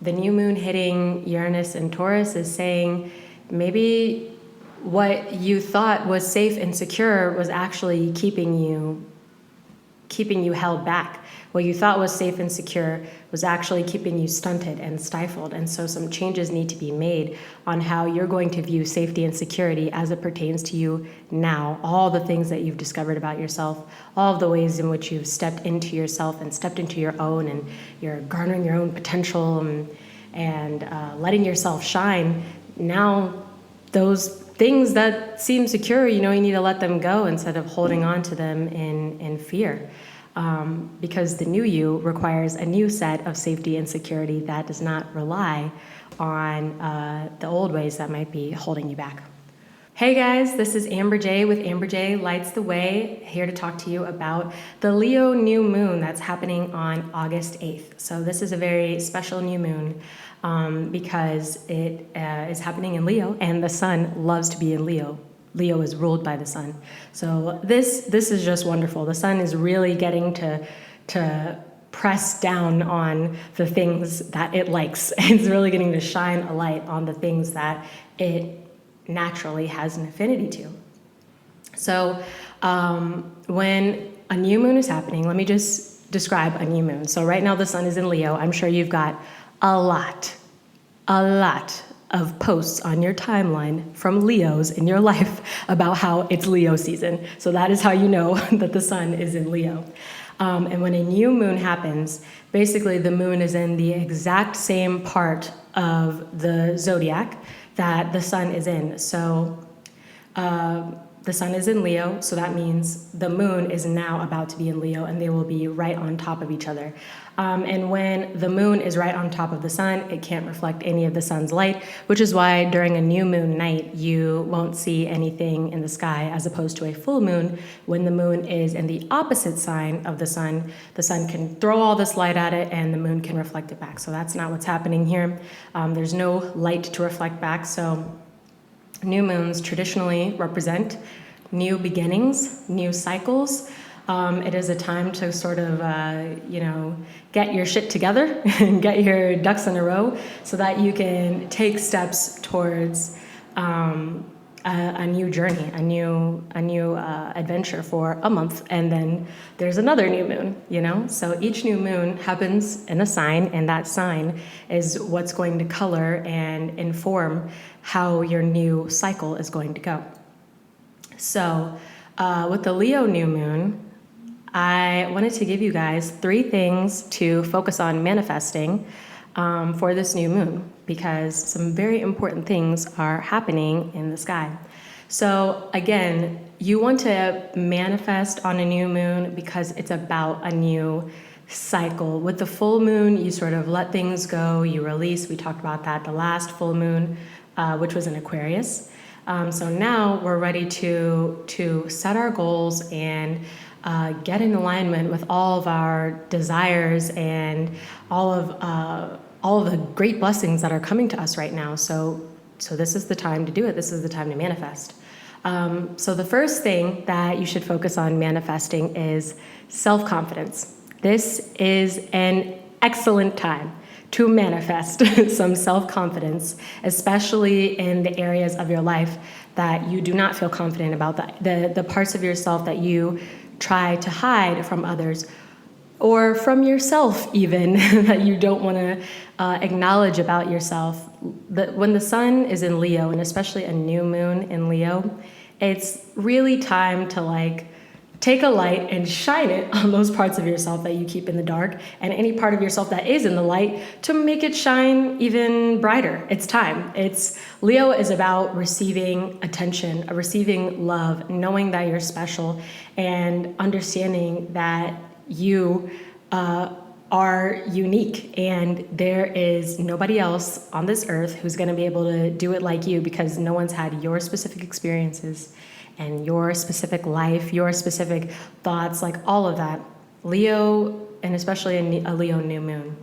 The new moon hitting Uranus and Taurus is saying maybe what you thought was safe and secure was actually keeping you held back. What you thought was safe and secure was actually keeping you stunted and stifled. And so some changes need to be made on how you're going to view safety and security as it pertains to you now. All the things that you've discovered about yourself, all of the ways in which you've stepped into yourself and stepped into your own, and you're garnering your own potential and letting yourself shine. Now, those things that seem secure, you need to let them go instead of holding on to them in fear. Because the new you requires a new set of safety and security that does not rely on the old ways that might be holding you back. Hey guys, this is Amber Jay with Amber Jay Lights the Way, here to talk to you about the Leo New Moon that's happening on August 8th. So this is a very special new moon because it is happening in Leo, and the sun loves to be in Leo. Leo is ruled by the sun. So this is just wonderful. The sun is really getting to press down on the things that it likes. It's really getting to shine a light on the things that it naturally has an affinity to. So when a new moon is happening, let me just describe a new moon. So right now the sun is in Leo. I'm sure you've got a lot of posts on your timeline from Leos in your life about how it's Leo season. So that is how you know that the sun is in Leo. And when a new moon happens, basically the moon is in the exact same part of the zodiac that the sun is in. So the sun is in Leo, so that means the moon is now about to be in Leo, and they will be right on top of each other. And when the moon is right on top of the sun, it can't reflect any of the sun's light, which is why during a new moon night, you won't see anything in the sky, as opposed to a full moon. When the moon is in the opposite sign of the sun can throw all this light at it, and the moon can reflect it back. So that's not what's happening here. There's no light to reflect back, so new moons traditionally represent new beginnings, new cycles. It is a time to sort of, get your shit together and get your ducks in a row so that you can take steps towards a new journey, a new adventure for a month, and then there's another new moon. So each new moon happens in a sign, and that sign is what's going to color and inform how your new cycle is going to go. So with the Leo new moon, I wanted to give you guys 3 things to focus on manifesting for this new moon, because some very important things are happening in the sky. So again, you want to manifest on a new moon because it's about a new cycle. With the full moon, you sort of let things go, you release. We talked about that the last full moon, which was in Aquarius. So now we're ready to set our goals and get in alignment with all of our desires and all of the great blessings that are coming to us right now. So this is the time to do it. This is the time to manifest. So the first thing that you should focus on manifesting is self-confidence. This is an excellent time to manifest some self-confidence, especially in the areas of your life that you do not feel confident about, the parts of yourself that you try to hide from others, or from yourself even, that you don't want to acknowledge about yourself. When the sun is in Leo, and especially a new moon in Leo, it's really time to take a light and shine it on those parts of yourself that you keep in the dark, and any part of yourself that is in the light to make it shine even brighter. It's time. Leo is about receiving attention, receiving love, knowing that you're special, and understanding that you are unique, and there is nobody else on this earth who's going to be able to do it like you, because no one's had your specific experiences and your specific life, your specific thoughts, all of that. Leo, and especially a Leo new moon,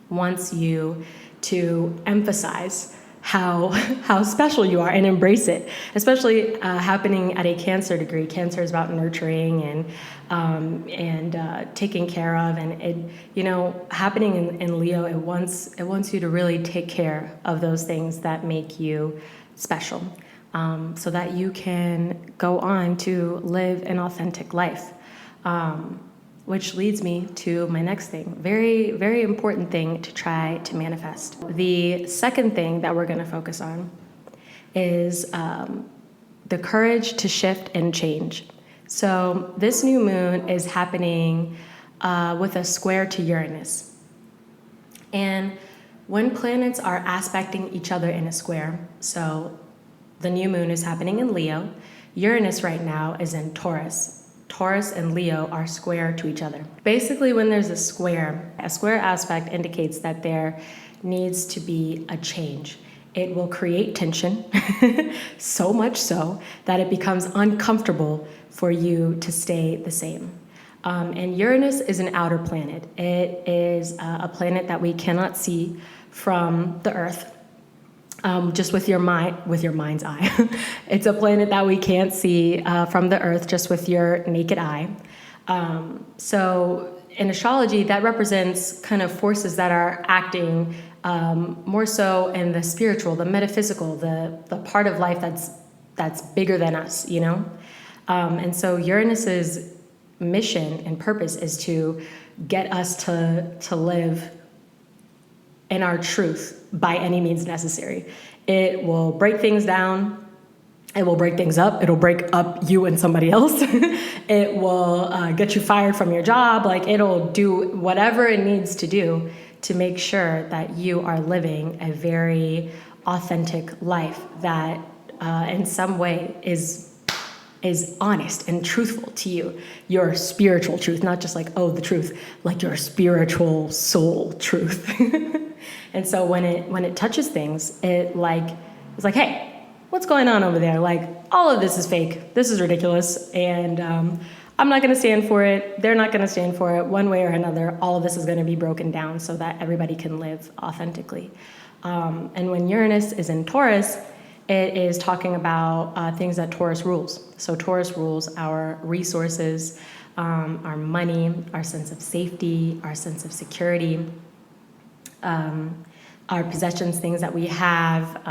wants you to emphasize how special you are and embrace it, especially happening at a Cancer degree. Cancer is about nurturing and taking care of, and it, you know, happening in Leo, it wants you to really take care of those things that make you special, so that you can go on to live an authentic life. Which leads me to my next thing. Very, very important thing to try to manifest. The second thing that we're going to focus on is the courage to shift and change. So this new moon is happening with a square to Uranus. And when planets are aspecting each other in a square, so the new moon is happening in Leo, Uranus right now is in Taurus. Taurus and Leo are square to each other. Basically, when there's a square aspect indicates that there needs to be a change. It will create tension, so much so that it becomes uncomfortable for you to stay the same. And Uranus is an outer planet. It is a planet that we cannot see from the Earth. Just with your mind's eye. It's a planet that we can't see from the Earth just with your naked eye. So in astrology, that represents kind of forces that are acting more so in the spiritual, the metaphysical, the part of life that's bigger than us, you know? And so Uranus's mission and purpose is to get us to live in our truth by any means necessary. It will break things down. It will break things up. It'll break up you and somebody else. It will get you fired from your job. Like, it'll do whatever it needs to do to make sure that you are living a very authentic life that in some way is honest and truthful to you, your spiritual truth, not just like, oh, the truth, like your spiritual soul truth. And so when it touches things, it's like, hey, what's going on over there? Like, all of this is fake. This is ridiculous. And I'm not going to stand for it. They're not going to stand for it. One way or another, all of this is going to be broken down so that everybody can live authentically. And when Uranus is in Taurus, it is talking about things that Taurus rules. So Taurus rules our resources, our money, our sense of safety, our sense of security, our possessions, things that we have,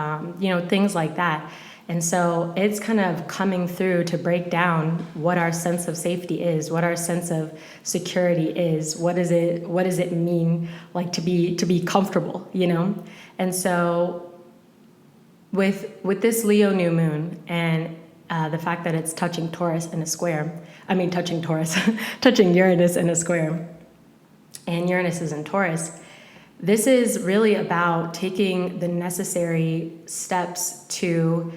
things like that. And so it's kind of coming through to break down what our sense of safety is, what our sense of security is, what does it mean, like, to be comfortable, you know? And so with this Leo new moon and the fact that it's touching Taurus in a square, touching Uranus in a square, and Uranus is in Taurus, this is really about taking the necessary steps to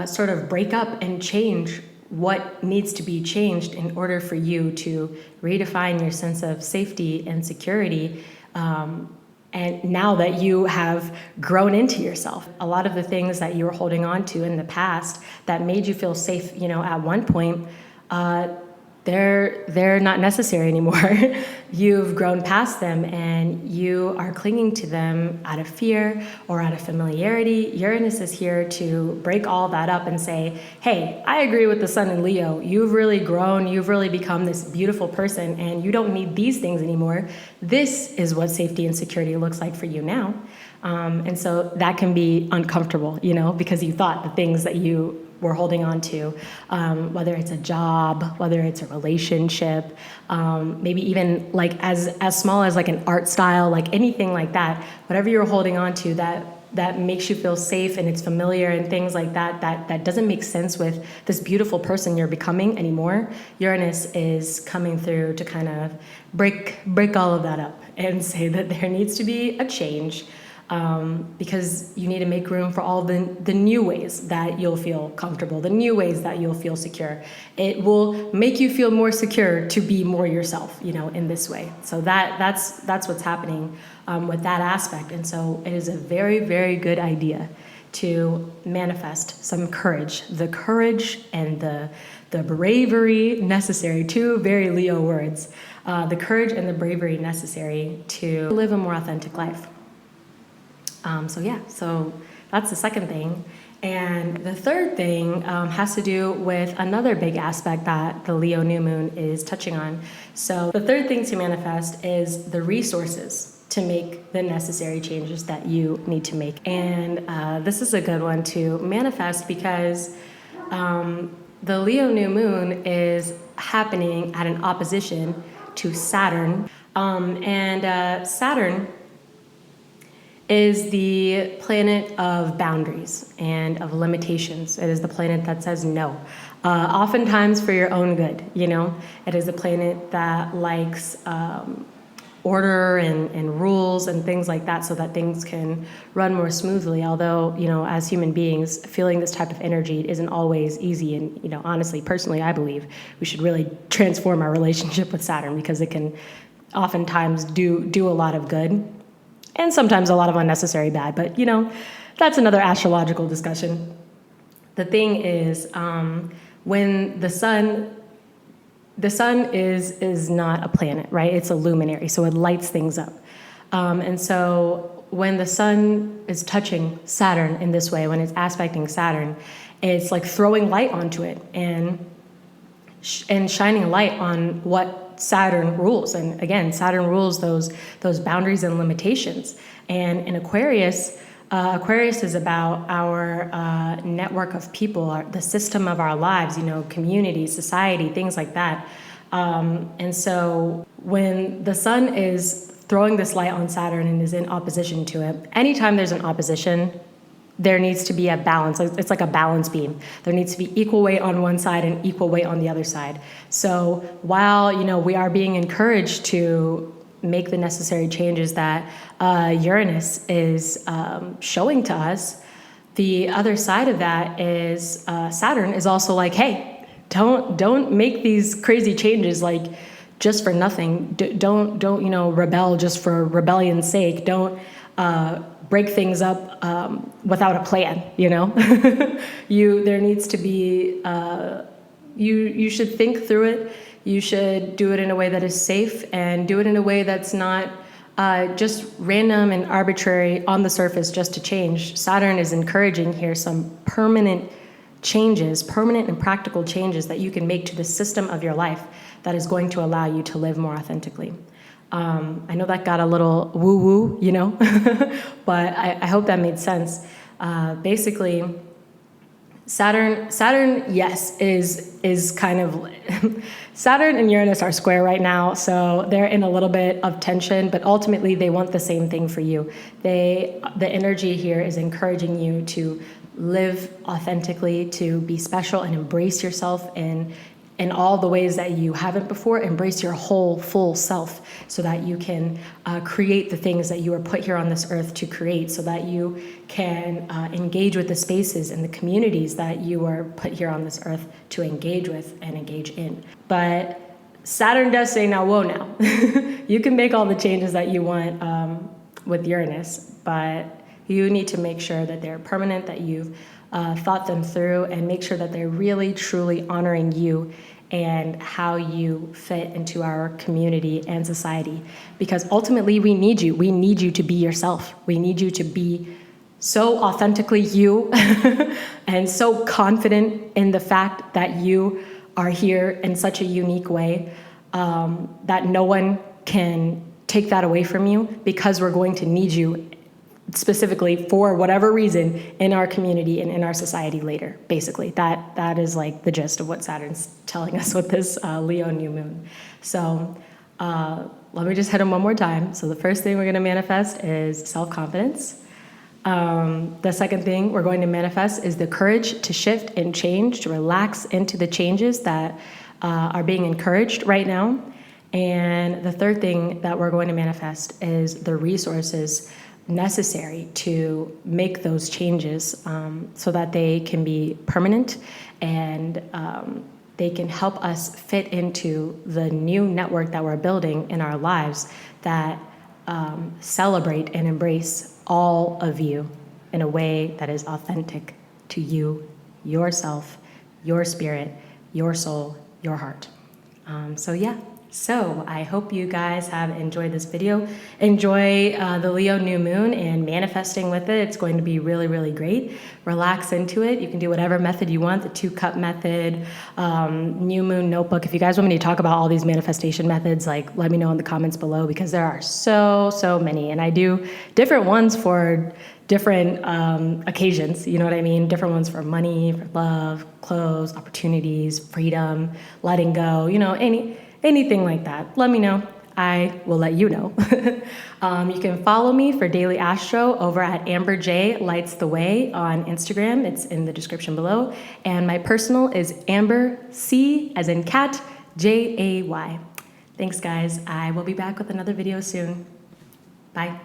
sort of break up and change what needs to be changed in order for you to redefine your sense of safety and security. And now that you have grown into yourself, a lot of the things that you were holding on to in the past that made you feel safe, at one point, they're not necessary anymore. You've grown past them and you are clinging to them out of fear or out of familiarity. Uranus is here to break all that up and say, hey, I agree with the sun in Leo. You've really grown. You've really become this beautiful person and you don't need these things anymore. This is what safety and security looks like for you now. And so that can be uncomfortable, because you thought the things that you were holding on to, whether it's a job, whether it's a relationship, maybe even like as small as like an art style, like anything like that, whatever you're holding on to that makes you feel safe and it's familiar and things like that doesn't make sense with this beautiful person you're becoming anymore. Uranus is coming through to kind of break all of that up and say that there needs to be a change. Because you need to make room for all the new ways that you'll feel comfortable, the new ways that you'll feel secure. It will make you feel more secure to be more yourself, in this way. So that's what's happening with that aspect. And so it is a very, very good idea to manifest some courage, the courage and the bravery necessary, two very Leo words, the courage and the bravery necessary to live a more authentic life. So That's the second thing. And the third thing has to do with another big aspect that the Leo New Moon is touching on. So the third thing to manifest is the resources to make the necessary changes that you need to make. And this is a good one to manifest because the Leo New Moon is happening at an opposition to Saturn. Saturn is the planet of boundaries and of limitations. It is the planet that says no, oftentimes for your own good, you know? It is a planet that likes order and rules and things like that so that things can run more smoothly. Although, you know, as human beings, feeling this type of energy isn't always easy. And, you know, honestly, personally, I believe we should really transform our relationship with Saturn because it can oftentimes do a lot of good. And sometimes a lot of unnecessary bad, but you know, that's another astrological discussion. The thing is, when the sun is not a planet, right? It's a luminary, so it lights things up. And so when the sun is touching Saturn in this way, when it's aspecting Saturn, it's like throwing light onto it and shining light on what Saturn rules. And again, Saturn rules those boundaries and limitations. And in Aquarius, Aquarius is about our network of people, the system of our lives, you know, community, society, things like that. And so when the sun is throwing this light on Saturn and is in opposition to it, anytime there's an opposition, there needs to be a balance. It's like a balance beam. There needs to be equal weight on one side and equal weight on the other side. So while, you know, we are being encouraged to make the necessary changes that Uranus is showing to us, the other side of that is Saturn is also like, hey, don't make these crazy changes like just for nothing. Don't you know, rebel just for rebellion's sake. Don't break things up without a plan, you know? There needs to be, you should think through it. You should do it in a way that is safe and do it in a way that's not just random and arbitrary on the surface just to change. Saturn is encouraging here some permanent changes, permanent and practical changes that you can make to the system of your life that is going to allow you to live more authentically. I know that got a little woo-woo, you know, but I hope that made sense. Basically, Saturn, yes, is kind of, Saturn and Uranus are square right now, so they're in a little bit of tension, but ultimately they want the same thing for you. The energy here is encouraging you to live authentically, to be special and embrace yourself in all the ways that you haven't before. Embrace your whole full self so that you can create the things that you were put here on this earth to create, so that you can engage with the spaces and the communities that you were put here on this earth to engage with and engage in. But Saturn does say, now, whoa now. You can make all the changes that you want with Uranus, but you need to make sure that they're permanent, that you've thought them through, and make sure that they're really, truly honoring you and how you fit into our community and society. Because ultimately, we need you. We need you to be yourself. We need you to be so authentically you and so confident in the fact that you are here in such a unique way that no one can take that away from you, because we're going to need you specifically for whatever reason in our community and in our society later. Basically, that is like the gist of what Saturn's telling us with this Leo new moon. So let me just hit them one more time. So the first thing we're going to manifest is self-confidence. The second thing we're going to manifest is the courage to shift and change, to relax into the changes that are being encouraged right now. And the third thing that we're going to manifest is the resources necessary to make those changes so that they can be permanent and they can help us fit into the new network that we're building in our lives that celebrate and embrace all of you in a way that is authentic to you, yourself, your spirit, your soul, your heart. So yeah, So I hope you guys have enjoyed this video. Enjoy the Leo New Moon and manifesting with it. It's going to be really, really great. Relax into it. You can do whatever method you want, the 2-cup method, New Moon notebook. If you guys want me to talk about all these manifestation methods, like let me know in the comments below, because there are so many. And I do different ones for different occasions, you know what I mean? Different ones for money, for love, clothes, opportunities, freedom, letting go, you know, anything like that. Let me know. I will let you know. You can follow me for Daily Astro over at amberjaylightstheway on Instagram. It's in the description below. And my personal is amberc, as in cat, Jay. Thanks, guys. I will be back with another video soon. Bye.